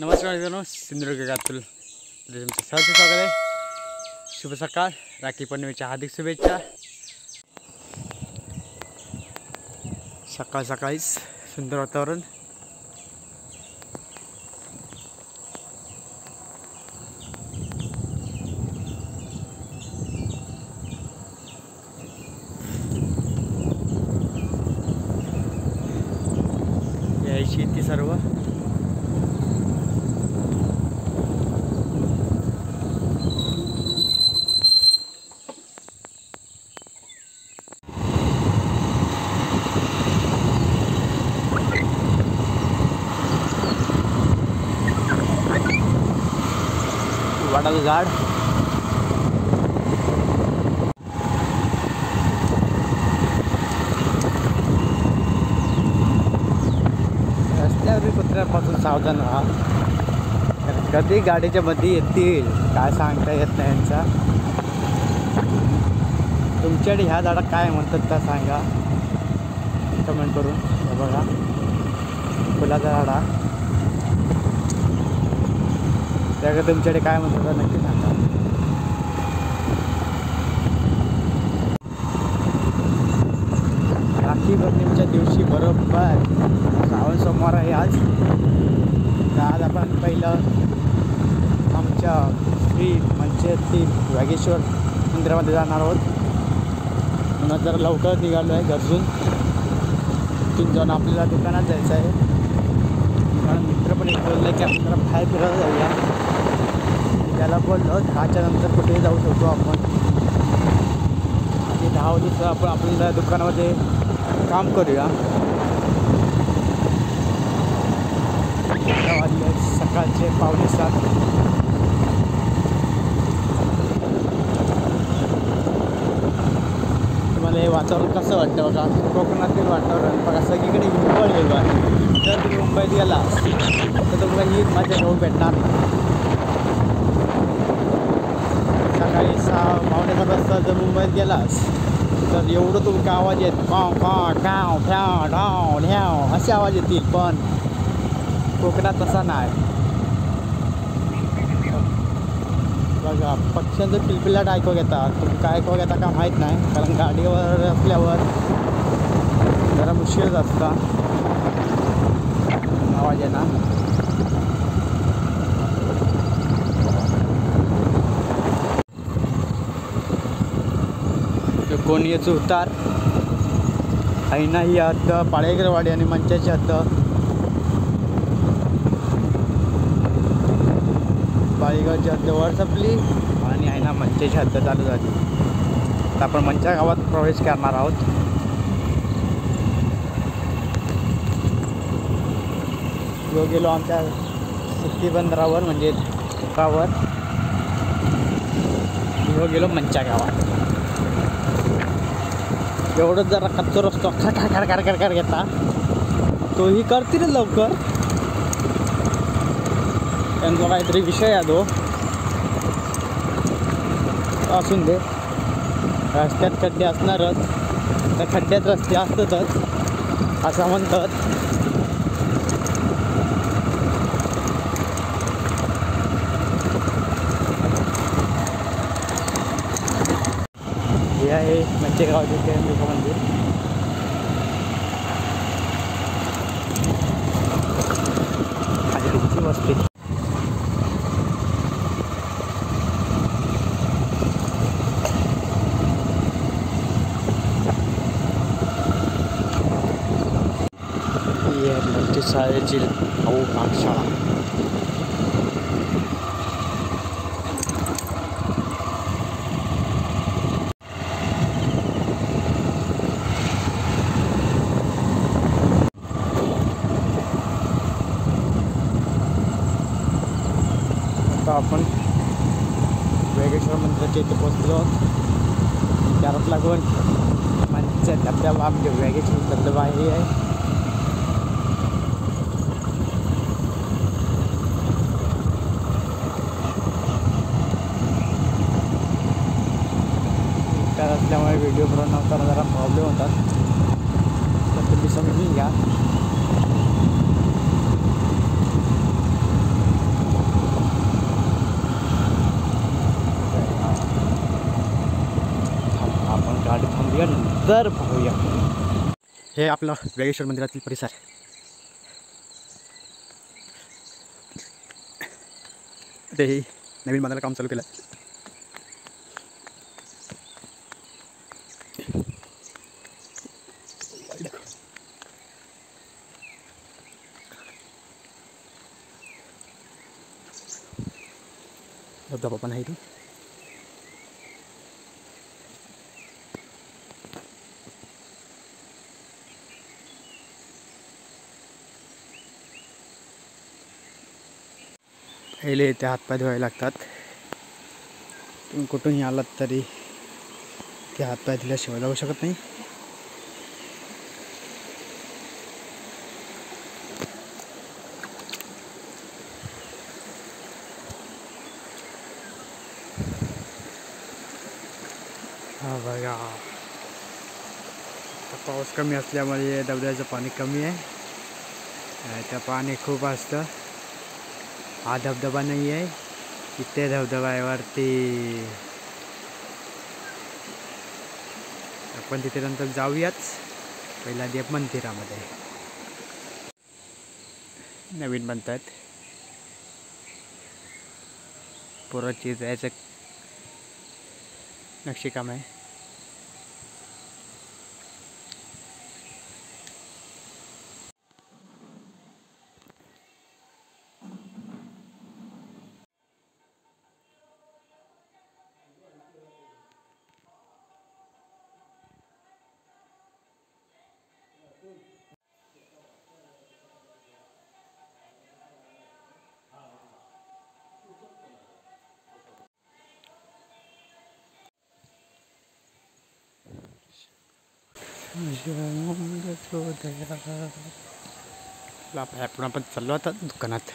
नमस्कार मित्रांनो, सिंधुदुर्गातून तुमचं सहर्ष स्वागत आहे. शुभ सकाळ, राखी पौर्णिमेच्या हार्दिक शुभेच्छा. सकाळ सकाळीच सुंदर वातावरण. ही शेती सर्व वडाचं झाड. रस्त्यावरील कुत्र्यापासून सावधान राहा, कधी गाडीच्या मध्ये येतील काय सांगता येत नाही यांचा. तुमच्याकडे ह्या झाडात काय म्हणतात तर सांगा कमेंट करून. हे बघा फुलाचा झाडा, त्याकडे तुमच्याकडे काय म्हणतात नक्की सांगा. राखी पौर्णिमेच्या दिवशी बरोबर श्रावण सोमवार आहे आज. आज आपण पहिलं आमच्या श्री मंचेती वागेश्वर मंदिरामध्ये जाणार आहोत. म्हणून जरा लवकर निघालो आहे घरसून. तिथून जाऊन आपल्याला दुकानात जायचं आहे. कारण मित्र पण एक बोललं की आपण जरा बाहेर फिरायला जाऊया. त्याला बोललो 10च्या नंतर कुठेही जाऊ शकतो आपण. आणि 10 वाजेचं आपण आपल्या दुकानामध्ये काम करूया. वाजले सकाळचे 6:45. तुम्हाला हे वातावरण कसं वाटतं बघा. कोकणातील वातावरण बघा, सगळीकडे हिरवळ आहे. जर तुम्ही मुंबईत गेला तर तुम्हाला ही माझ्या जवळ भेटणार नाही. सकाळी 6-6:45 वाजता जर मुंबईत गेलास तर एवढं तुमचा आवाज येत काव काव काव फ्याव ढाव ढ्याव असे आवाज येतील. पण कोकणात तसा नाही बघा. पक्ष्यांचं किलबिलाट ऐकू घेतात. तुम्ही काय ऐकू घेता का माहीत नाही, कारण गाडीवर असल्यावर जरा मुश्किलच असता आवाज आहे ना. कोणी याचं उतार आहे ना. ही हद्द पाळेकरवाडी आणि मंचाची हद्द. पाळेगावची हद्द वर संपली आणि आहे ना मंचाची हद्द चालू झाली. आता आपण मंचा गावात प्रवेश करणार आहोत. जो गेलो आमच्या सिद्धी बंदरावर म्हणजे गावावर. जो गेलो मंचा गावात. एवढंच जरा कच्चा रस्ता खडखड घेता तोही करतील लवकर. त्यांचा काहीतरी विषय आहे तो. असून दे, रस्त्यात खड्डे असणारच. त्या खड्ड्यात रस्ते असतातच असं म्हणतात. हे आहे म्हणजे गावाचे केंद्र मंदिर. आणि वस्ती. म्हणजे शाळेची शाळा. आपण वेगेश्वर मंदिराच्या इथे पोचलो. त्यालाच लागून मंच्या धबधबा आमचे वेगेश्वर धबधबा हे आहे. तर असल्यामुळे व्हिडिओ बनवताना जरा प्रॉब्लेम होतात, तर तुम्ही समजून घ्या. तर पाहूया. हे आपलं वेगेश्वर मंदिरातील परिसर. ते नवीन बांधायला काम चालू केलं. धबधबा पण आहे इथून. पहिले इथे हातपाय धुवायला लागतात. तुम्ही कुठूनही आलात तरी ते हातपाय धुल्याशिवाय जाऊ शकत नाही. हा बघा, पाऊस कमी असल्यामुळे धबधब्याचं पाणी कमी आहे. इथं पाणी खूप असतं. हा धबधबा नाही आहे, इथे धबधबा आहे वरती. आपण तिथे नंतर जाऊयाच. पहिला देव मंदिरामध्ये नवीन बनतात. पोराची जायचं नक्षीकाम आहे. आपण चाललो आता दुकानात.